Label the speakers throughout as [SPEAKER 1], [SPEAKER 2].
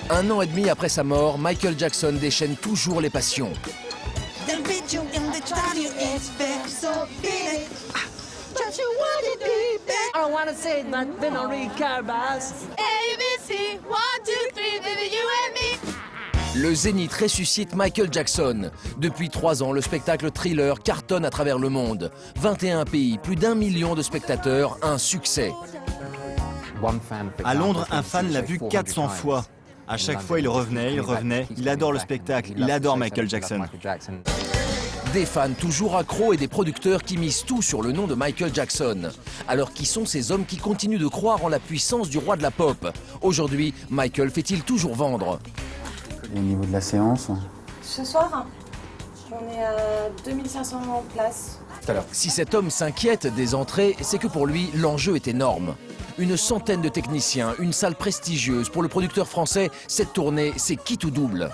[SPEAKER 1] Un an et demi après sa mort, Michael Jackson déchaîne toujours les passions. Le Zénith ressuscite Michael Jackson. Depuis 3 ans, le spectacle Thriller cartonne à travers le monde. 21 pays, plus d'1 million de spectateurs, un succès.
[SPEAKER 2] À Londres, un fan l'a vu 400 fois. À chaque fois, il revenait. Il adore le spectacle, il adore Michael Jackson.
[SPEAKER 1] Des fans toujours accros et des producteurs qui misent tout sur le nom de Michael Jackson. Alors qui sont ces hommes qui continuent de croire en la puissance du roi de la pop? Aujourd'hui, Michael fait-il toujours vendre?
[SPEAKER 3] Au niveau de la séance,
[SPEAKER 4] Ce soir, on est à 2500 places.
[SPEAKER 1] Si cet homme s'inquiète des entrées, c'est que pour lui, l'enjeu est énorme. Une centaine de techniciens, une salle prestigieuse. Pour le producteur français, cette tournée, c'est quitte ou double.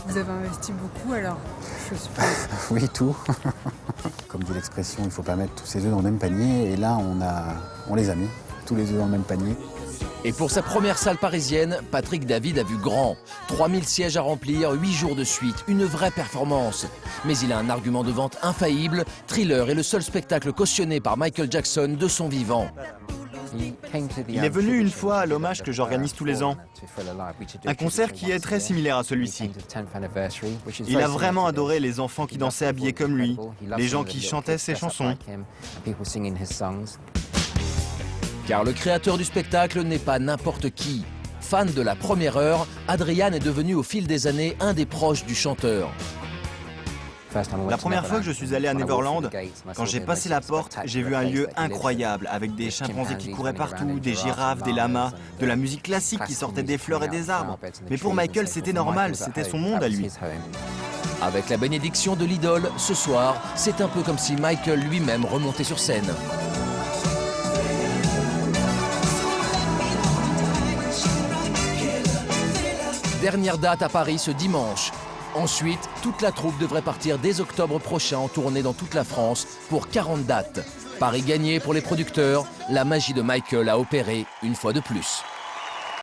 [SPEAKER 5] Vous avez investi beaucoup alors, je suppose.
[SPEAKER 3] oui, tout. Comme dit l'expression, il ne faut pas mettre tous ses œufs dans le même panier. Et là, on les a mis, tous les œufs dans le même panier.
[SPEAKER 1] Et pour sa première salle parisienne, Patrick David a vu grand. 3000 sièges à remplir, 8 jours de suite, une vraie performance. Mais il a un argument de vente infaillible. Thriller est le seul spectacle cautionné par Michael Jackson de son vivant.
[SPEAKER 2] Il est venu une fois à l'hommage que j'organise tous les ans. Un concert qui est très similaire à celui-ci. Il a vraiment adoré les enfants qui dansaient habillés comme lui, les gens qui chantaient ses chansons.
[SPEAKER 1] Car le créateur du spectacle n'est pas n'importe qui. Fan de la première heure, Adrian est devenu au fil des années un des proches du chanteur.
[SPEAKER 2] La première fois que je suis allé à Neverland, quand j'ai passé la porte, j'ai vu un lieu incroyable, avec des chimpanzés qui couraient partout, des girafes, des lamas, de la musique classique qui sortait des fleurs et des arbres. Mais pour Michael, c'était normal, c'était son monde à lui.
[SPEAKER 1] Avec la bénédiction de l'idole, ce soir, c'est un peu comme si Michael lui-même remontait sur scène. Dernière date à Paris ce dimanche. Ensuite, toute la troupe devrait partir dès octobre prochain en tournée dans toute la France pour 40 dates. Paris gagné pour les producteurs, la magie de Michael a opéré une fois de plus.